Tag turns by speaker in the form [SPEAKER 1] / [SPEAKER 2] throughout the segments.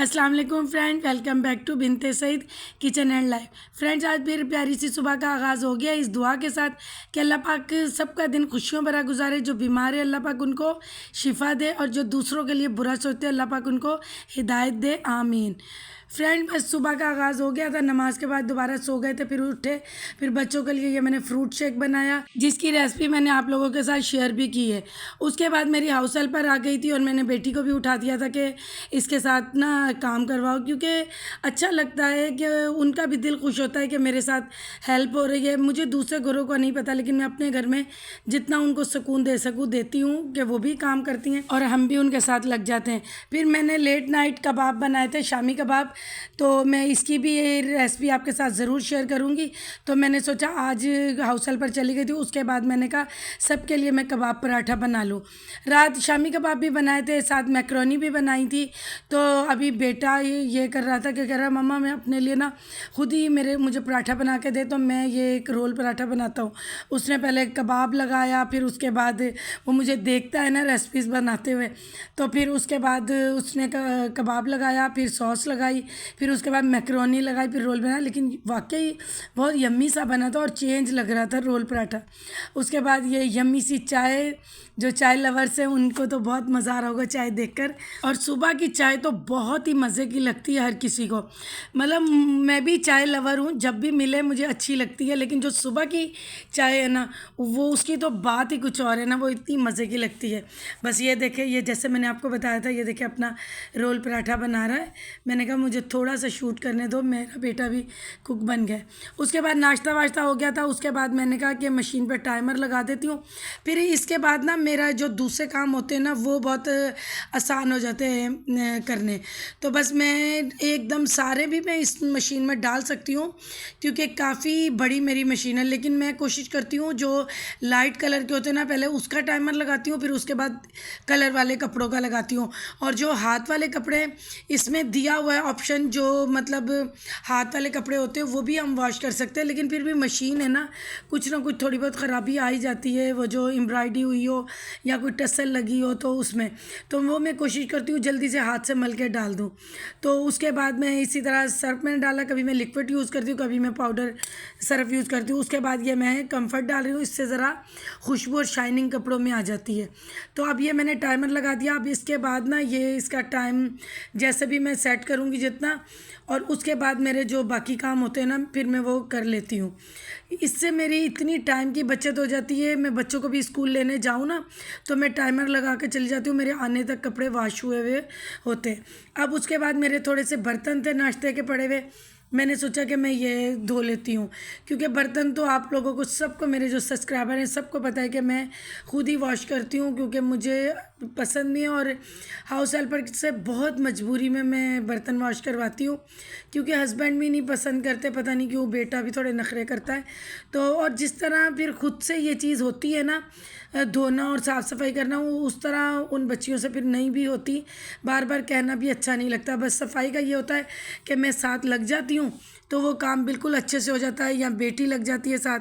[SPEAKER 1] अस्सलाम वालेकुम friend, welcome back to Binte Saeed kitchen and life. Friends, आज फिर प्यारी सी सुबह का आगाज़ हो गया इस दुआ के साथ कि अल्लाह पाक सबका दिन खुशियों भरा गुजारे। जो बीमार है अल्लाह पाक उनको शिफा दे और जो दूसरों के लिए बुरा सोचते हैं अल्लाह पाक उनको हिदायत दे, आमीन। फ्रेंड, बस सुबह का आगाज़ हो गया था, नमाज के बाद दोबारा सो गए थे, फिर उठे, फिर बच्चों के लिए ये मैंने फ्रूट शेक बनाया जिसकी रेसिपी मैंने आप लोगों के साथ शेयर भी की है। उसके बाद मेरी हाउस हेल्पर आ गई थी और मैंने बेटी को भी उठा दिया था कि इसके साथ ना काम करवाओ, क्योंकि अच्छा लगता है कि उनका भी दिल खुश होता है कि मेरे साथ हेल्प हो रही है। मुझे दूसरे घरों का नहीं पता, लेकिन मैं अपने घर में जितना उनको सुकून दे सकूँ देती हूँ कि वो भी काम करती हैं और हम भी उनके साथ लग जाते हैं। फिर मैंने लेट नाइट कबाब बनाए थे, शामी कबाब, तो मैं इसकी भी रेसिपी आपके साथ ज़रूर शेयर करूँगी। तो मैंने सोचा आज हाउस हेल्पर चली गई थी, उसके बाद मैंने कहा सबके लिए मैं कबाब पराठा बना लूँ। रात शामी कबाब भी बनाए थे, साथ मैक्रोनी भी बनाई थी। तो अभी बेटा ये कर रहा था कि कह रहा मम्मा मैं अपने लिए ना खुद ही मुझे पराठा बना के दे, तो मैं ये एक रोल पराठा बनाता हूँ। उसने पहले कबाब लगाया, फिर उसके बाद वो मुझे देखता है ना रेसिपीज़ बनाते हुए, तो फिर उसके बाद उसने कबाब लगाया, फिर सॉस लगाई, फिर उसके बाद मैक्रोनी लगाई, फिर रोल बनाया। लेकिन वाकई बहुत यम्मी सा बना था और चेंज लग रहा था रोल पराठा। उसके बाद ये यम्मी सी चाय, जो चाय लवर्स हैं उनको तो बहुत मज़ा आ रहा होगा चाय देखकर। और सुबह की चाय तो बहुत ही मज़े की लगती है हर किसी को, मतलब मैं भी चाय लवर हूँ, जब भी मिले मुझे अच्छी लगती है। लेकिन जो सुबह की चाय है ना, वो उसकी तो बात ही कुछ और है ना, वो इतनी मज़े की लगती है। बस ये देखे, ये जैसे मैंने आपको बताया था, ये देखे अपना रोल पराठा बना रहा है। मैंने कहा मुझे थोड़ा सा शूट करने दो, मेरा बेटा भी कुक बन गया। उसके बाद नाश्ता वाश्ता हो गया था। उसके बाद मैंने कहा कि मशीन पर टाइमर लगा देती हूँ। फिर इसके बाद ना मेरा जो दूसरे काम होते हैं ना वो बहुत आसान हो जाते हैं करने। तो बस मैं एकदम सारे भी मैं इस मशीन में डाल सकती हूँ, क्योंकि काफ़ी बड़ी मेरी मशीन है। लेकिन मैं कोशिश करती हूँ जो लाइट कलर के होते हैं ना, पहले उसका टाइमर लगाती हूँ, फिर उसके बाद कलर वाले कपड़ों का लगाती हूँ। और जो हाथ वाले कपड़े, इसमें दिया हुआ है ऑप्शन, जो मतलब हाथ वाले कपड़े होते हैं वो भी हम वॉश कर सकते हैं। लेकिन फिर भी मशीन है ना कुछ थोड़ी बहुत ख़राबी आ ही जाती है, वो जो एम्ब्रॉयडरी हुई हो या कोई टसल लगी हो तो उसमें, तो वो मैं कोशिश करती हूँ जल्दी से हाथ से मल के डाल दूँ। तो उसके बाद मैं इसी तरह सर्फ मैंने डाला, कभी मैं लिक्विड यूज़ करती हूँ, कभी मैं पाउडर सर्फ यूज़ करती हूँ। उसके बाद ये मैं कम्फर्ट डाल रही हूँ, इससे ज़रा खुशबू और शाइनिंग कपड़ों में आ जाती है। तो अब ये मैंने टाइमर लगा दिया। अब इसके बाद ना ये इसका टाइम जैसे भी मैं सेट करूँगी जितना, और उसके बाद मेरे जो बाकी काम होते हैं ना फिर मैं वो कर लेती हूँ। इससे मेरी इतनी टाइम की बचत हो जाती है। मैं बच्चों को भी स्कूल लेने जाऊँ ना तो मैं टाइमर लगा के चली जाती हूँ, मेरे आने तक कपड़े वॉश हुए हुए होते हैं। अब उसके बाद मेरे थोड़े से बर्तन थे नाश्ते के पड़े हुए, मैंने सोचा कि मैं ये धो लेती हूँ, क्योंकि बर्तन तो आप लोगों को सबको, मेरे जो सब्सक्राइबर हैं सबको पता है कि मैं खुद ही वॉश करती हूँ, क्योंकि मुझे पसंद नहीं है। और हाउस हेल्पर से बहुत मजबूरी में मैं बर्तन वॉश करवाती हूँ, क्योंकि हस्बैंड भी नहीं पसंद करते, पता नहीं क्यों, बेटा भी थोड़े नखरे करता है। तो और जिस तरह फिर खुद से ये चीज़ होती है ना धोना और साफ़ सफाई करना, वो उस तरह उन बच्चियों से फिर नहीं भी होती। बार बार कहना भी अच्छा नहीं लगता। बस सफाई का ये होता है कि मैं साथ लग जाती हूँ तो वो काम बिल्कुल अच्छे से हो जाता है, या बेटी लग जाती है साथ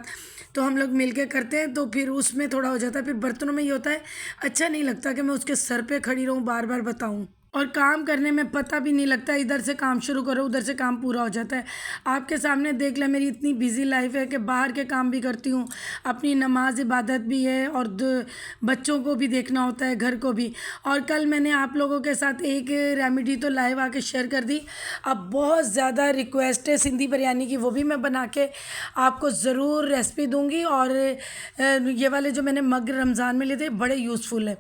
[SPEAKER 1] तो हम लोग मिल के करते हैं, तो फिर उसमें थोड़ा हो जाता है। फिर बर्तनों में ये होता है, अच्छा नहीं लगता कि मैं उसके सर पे खड़ी रहूँ बार बार बताऊँ, और काम करने में पता भी नहीं लगता, इधर से काम शुरू करो उधर से काम पूरा हो जाता है। आपके सामने देख ले, मेरी इतनी बिजी लाइफ है कि बाहर के काम भी करती हूँ, अपनी नमाज इबादत भी है, और बच्चों को भी देखना होता है, घर को भी। और कल मैंने आप लोगों के साथ एक रेमेडी तो लाइव आके शेयर कर दी। अब बहुत ज़्यादा रिक्वेस्ट है सिंधी बिरयानी की, वो भी मैं बना के आपको ज़रूर रेसिपी दूँगी। और ये वाले जो मैंने मग रमज़ान में लिए थे बड़े यूज़फुल है।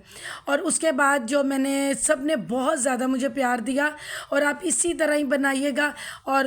[SPEAKER 1] और उसके बाद जो मैंने, सब ने बहुत ज़्यादा मुझे प्यार दिया, और आप इसी तरह ही बनाइएगा। और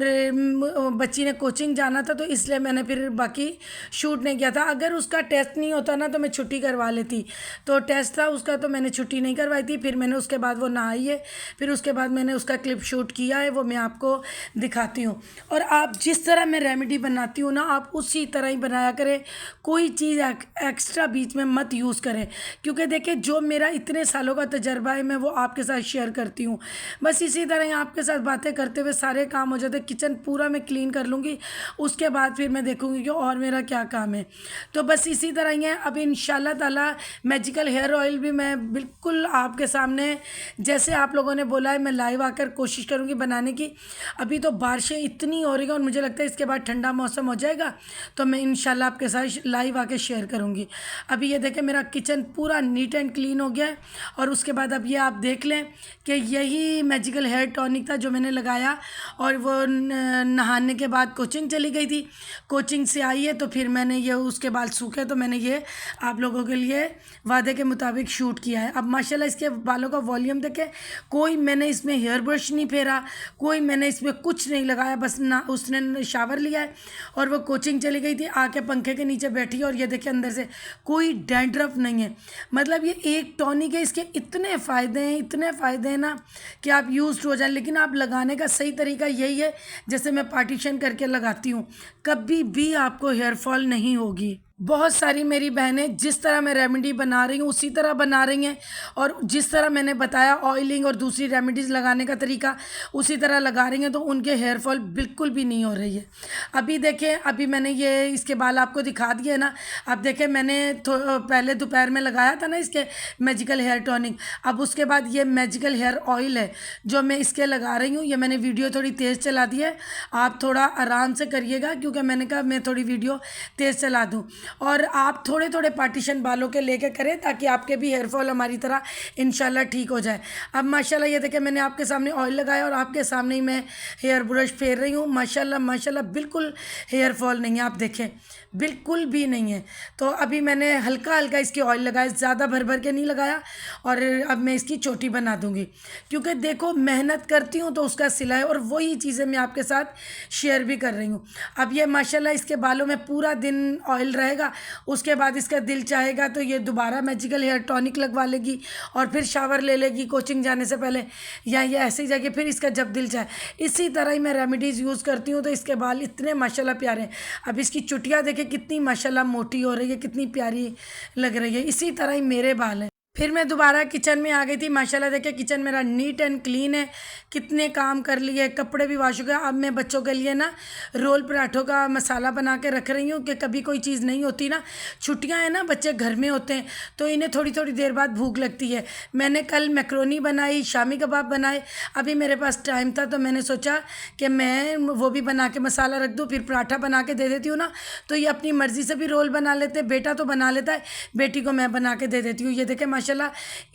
[SPEAKER 1] बच्ची ने कोचिंग जाना था तो इसलिए मैंने फिर बाकी शूट नहीं किया था। अगर उसका टेस्ट नहीं होता ना तो मैं छुट्टी करवा लेती, तो टेस्ट था उसका तो मैंने छुट्टी नहीं करवाई थी। फिर मैंने उसके बाद वो नहाई है, फिर उसके बाद मैंने उसका क्लिप शूट किया है, वो मैं आपको दिखाती हूँ। और आप जिस तरह मैं रेमेडी बनाती हूँ ना, आप उसी तरह ही बनाया करें, कोई चीज़ एक्स्ट्रा बीच में मत यूज़ करें। क्योंकि देखिए जो मेरा इतने सालों का तजर्बा है मैं वो आपके साथ शेयर कर करती हूँ। बस इसी तरह ही आपके साथ बातें करते हुए सारे काम हो जाते, किचन पूरा मैं क्लीन कर लूँगी, उसके बाद फिर मैं देखूँगी कि और मेरा क्या काम है। तो बस इसी तरह ही है। अब इंशाल्लाह ताला मैजिकल हेयर ऑयल भी मैं बिल्कुल आपके सामने, जैसे आप लोगों ने बोला है, मैं लाइव आकर कोशिश करूँगी बनाने की। अभी तो बारिशें इतनी हो रही हैं और मुझे लगता है इसके बाद ठंडा मौसम हो जाएगा तो मैं इंशाल्लाह आपके साथ लाइव आके शेयर करूँगी। अभी ये देखें मेरा किचन पूरा नीट एंड क्लीन हो गया है। और उसके बाद अब ये आप देख लें कि यही मैजिकल हेयर टॉनिक था जो मैंने लगाया, और वो नहाने के बाद कोचिंग चली गई थी, कोचिंग से आई है तो फिर मैंने ये उसके बाल सूखे तो मैंने ये आप लोगों के लिए वादे के मुताबिक शूट किया है। अब माशाल्लाह इसके बालों का वॉल्यूम देखें, कोई मैंने इसमें हेयर ब्रश नहीं फेरा, कोई मैंने इसमें कुछ नहीं लगाया, बस ना उसने शावर लिया है और वो कोचिंग चली गई थी, आके पंखे के नीचे बैठी है। और ये देखिए अंदर से कोई डैंड्रफ नहीं है। मतलब ये एक टॉनिक है, इसके इतने फ़ायदे हैं, इतने फ़ायदे हैं ना कि आप यूज्ड हो जाए। लेकिन आप लगाने का सही तरीका यही है जैसे मैं पार्टीशन करके लगाती हूँ, कभी भी आपको हेयर फॉल नहीं होगी। बहुत सारी मेरी बहनें जिस तरह मैं रेमेडी बना रही हूँ उसी तरह बना रही हैं, और जिस तरह मैंने बताया ऑयलिंग और दूसरी रेमेडीज़ लगाने का तरीका उसी तरह लगा रही हैं, तो उनके हेयर फॉल बिल्कुल भी नहीं हो रही है। अभी देखें, अभी मैंने ये इसके बाल आपको दिखा दिए ना। अब देखें मैंने पहले दोपहर में लगाया था ना इसके मैजिकल हेयर टॉनिक, अब उसके बाद ये मैजिकल हेयर ऑयल है जो मैं इसके लगा रही हूँ। ये मैंने वीडियो थोड़ी तेज़ चला दी है, आप थोड़ा आराम से करिएगा क्योंकि मैंने कहा मैं थोड़ी वीडियो तेज़ चला दूँ। और आप थोड़े थोड़े पार्टीशन बालों के लेके करें ताकि आपके भी हेयर फॉल हमारी तरह इंशाल्लाह ठीक हो जाए। अब माशाल्लाह ये देखें मैंने आपके सामने ऑयल लगाया और आपके सामने ही मैं हेयर ब्रश फेर रही हूँ। माशाल्लाह माशाल्लाह बिल्कुल हेयर फॉल नहीं है, आप देखें बिल्कुल भी नहीं है। तो अभी मैंने हल्का हल्का इसकी ऑयल लगाया, ज़्यादा भर भर के नहीं लगाया। और अब मैं इसकी चोटी बना दूँगी क्योंकि देखो मेहनत करती हूँ तो उसका सिला है, और वही चीज़ें मैं आपके साथ शेयर भी कर रही हूँ। अब ये माशाल्लाह इसके बालों में पूरा दिन ऑयल रहेगा, उसके बाद इसका दिल चाहेगा तो ये दोबारा मैजिकल हेयर टॉनिक लगवा लेगी और फिर शावर ले लेगी कोचिंग जाने से पहले, या ये ऐसे ही जाके फिर इसका जब दिल चाहे। इसी तरह ही मैं रेमेडीज़ यूज़ करती हूँ तो इसके बाल इतने माशाल्लाह प्यारे हैं। अब इसकी चुटिया देखे कितनी माशाल्लाह मोटी हो रही है, कितनी प्यारी लग रही है। इसी तरह ही मेरे बाल हैं। फिर मैं दोबारा किचन में आ गई थी। माशाल्लाह देखिए किचन मेरा नीट एंड क्लीन है, कितने काम कर लिए, कपड़े भी वॉश हो गए। अब मैं बच्चों के लिए ना रोल पराठों का मसाला बना के रख रही हूँ कि कभी कोई चीज़ नहीं होती ना, छुट्टियाँ हैं ना, बच्चे घर में होते हैं तो इन्हें थोड़ी थोड़ी देर बाद भूख लगती है। मैंने कल मैक्रोनी बनाई, शामी कबाब बनाए, अभी मेरे पास टाइम था तो मैंने सोचा कि मैं वो भी बना के मसाला रख दूँ, फिर पराठा बना के दे देती हूँ ना, तो ये अपनी मर्ज़ी से भी रोल बना लेते हैं। बेटा तो बना लेता है, बेटी को मैं बना के दे देती हूँ। ये देखें माशाल्लाह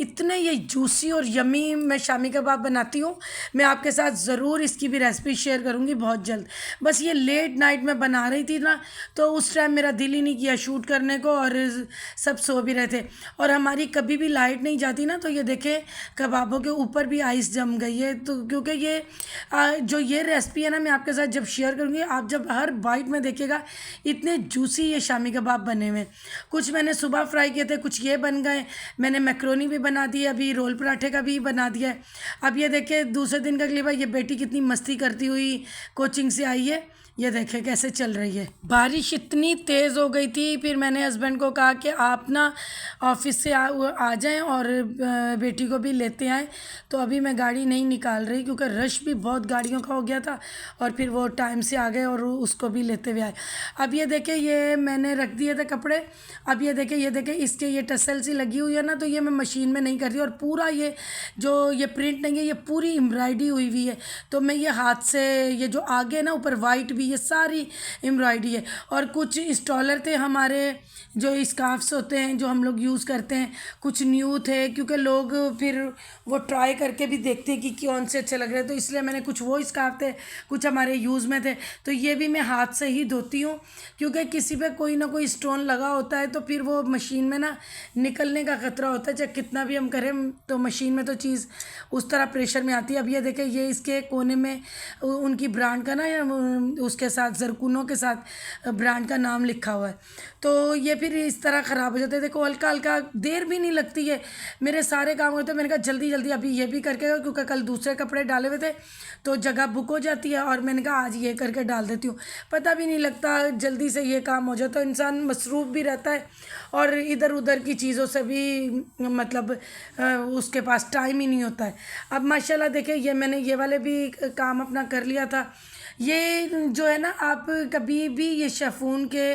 [SPEAKER 1] इतने ये जूसी और यमी मैं शामी कबाब बनाती हूँ। मैं आपके साथ ज़रूर इसकी भी रेसिपी शेयर करूँगी बहुत जल्द। बस ये लेट नाइट में बना रही थी ना तो उस टाइम मेरा दिल ही नहीं किया शूट करने को, और सब सो भी रहे थे। और हमारी कभी भी लाइट नहीं जाती ना तो ये देखें कबाबों के ऊपर भी आइस जम गई है। तो क्योंकि ये जो ये रेसिपी है ना मैं आपके साथ जब शेयर करूँगी, आप जब हर बाइट में देखिएगा इतने जूसी ये शामी कबाब बने हुए। कुछ मैंने सुबह फ्राई किए थे, कुछ ये बन गए। मैंने मैक्रोनी भी बना दी है, अभी रोल पराठे का भी बना दिया है। अब ये देखिए दूसरे दिन का क्लिप है, ये बेटी कितनी मस्ती करती हुई कोचिंग से आई है, ये देखें कैसे चल रही है। बारिश इतनी तेज़ हो गई थी, फिर मैंने हस्बैंड को कहा कि आप ना ऑफिस से आ जाएं और बेटी को भी लेते आएँ। तो अभी मैं गाड़ी नहीं निकाल रही क्योंकि रश भी बहुत गाड़ियों का हो गया था, और फिर वो टाइम से आ गए और उसको भी लेते हुए आए। अब ये देखें ये मैंने रख दिए थे कपड़े। अब ये देखें इसके ये टसल सी लगी हुई है ना, तो ये मैं मशीन में नहीं कर रही, और पूरा ये जो ये प्रिंट नहीं है ये पूरी एम्ब्रॉयडरी हुई हुई है। तो मैं ये हाथ से ये जो आगे ना ऊपर वाइट भी ये सारी एम्ब्रॉयडरी है। और कुछ इंस्टॉलर थे हमारे जो स्कार्फ्स होते हैं जो हम लोग यूज़ करते हैं, कुछ न्यू थे क्योंकि लोग फिर वो ट्राई करके भी देखते हैं कि कौन से अच्छे लग रहे हैं, तो इसलिए मैंने कुछ वो स्कार्फ थे, कुछ हमारे यूज़ में थे। तो ये भी मैं हाथ से ही धोती हूँ क्योंकि किसी पे कोई ना कोई स्टोन लगा होता है तो फिर वो मशीन में ना निकलने का ख़तरा होता है, चाहे कितना भी हम करें तो मशीन में तो चीज़ उस तरह प्रेशर में आती है। अब ये देखें ये इसके कोने में उनकी ब्रांड का ना उसके उसके साथ ज़रकूनों के साथ ब्रांड का नाम लिखा हुआ है। तो ये फिर इस तरह ख़राब हो जाते हैं। देखो हल्का हल्का देर भी नहीं लगती है, मेरे सारे काम होते हैं। मैंने कहा जल्दी जल्दी अभी ये भी करके, क्योंकि कल दूसरे कपड़े डाले हुए थे तो जगह बुक हो जाती है, और मैंने कहा आज ये करके डाल देती हूँ। पता भी नहीं लगता, जल्दी से ये काम हो जाता है, इंसान मसरूफ़ भी रहता है और इधर उधर की चीज़ों से भी मतलब उसके पास टाइम ही नहीं होता है। अब माशाल्लाह देखिए ये मैंने ये वाले भी काम अपना कर लिया था। ये जो है ना, आप कभी भी ये शिफॉन के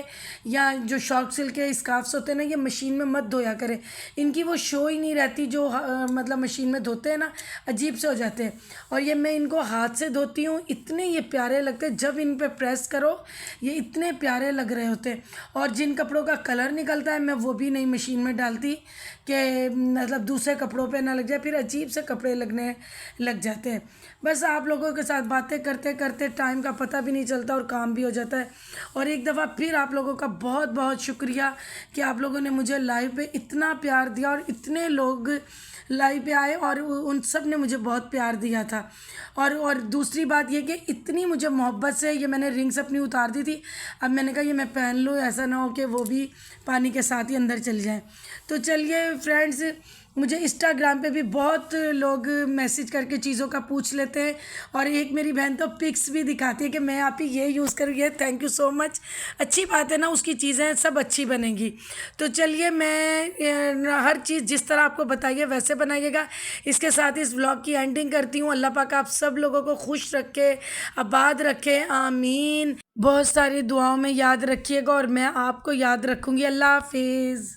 [SPEAKER 1] या जो शॉर्ट सिल्क के स्कार्फ्स होते हैं ना, ये मशीन में मत धोया करें। इनकी वो शो ही नहीं रहती जो मतलब मशीन में धोते हैं ना, अजीब से हो जाते हैं। और ये मैं इनको हाथ से धोती हूँ, इतने ये प्यारे लगते हैं। जब इन पे प्रेस करो ये इतने प्यारे लग रहे होते हैं। और जिन कपड़ों का कलर निकलता है मैं वो भी नहीं मशीन में डालती कि मतलब दूसरे कपड़ों पे ना लग जाए, फिर अजीब से कपड़े लगने लग जाते हैं। बस आप लोगों के साथ बातें करते करते टाइम का पता भी नहीं चलता और काम भी हो जाता है। और एक दफ़ा फिर आप लोगों का बहुत बहुत शुक्रिया कि आप लोगों ने मुझे लाइव पे इतना प्यार दिया, और इतने लोग लाइव पे आए और उन सब ने मुझे बहुत प्यार दिया था। और दूसरी बात ये कि इतनी मुझे मोहब्बत से ये मैंने रिंग्स अपनी उतार दी थी, अब मैंने कहा ये मैं पहन लूँ, ऐसा ना हो कि वो भी पानी के साथ ही अंदर चल जाएँ। तो चलिए फ्रेंड्स, मुझे इंस्टाग्राम पे भी बहुत लोग मैसेज करके चीज़ों का पूछ लेते हैं, और एक मेरी बहन तो पिक्स भी दिखाती है कि मैं आप ही ये यूज़ करूँ। ये थैंक यू सो मच, अच्छी बात है ना, उसकी चीज़ें सब अच्छी बनेंगी। तो चलिए मैं हर चीज़ जिस तरह आपको बताइए वैसे बनाइएगा। इसके साथ इस व्लॉग की एंडिंग करती हूँ। अल्लाह पाक आप सब लोगों को खुश रखे, आबाद रखे, आमीन। बहुत सारी दुआओं में याद रखिएगा और मैं आपको याद रखूँगी। अल्लाह हाफिज़।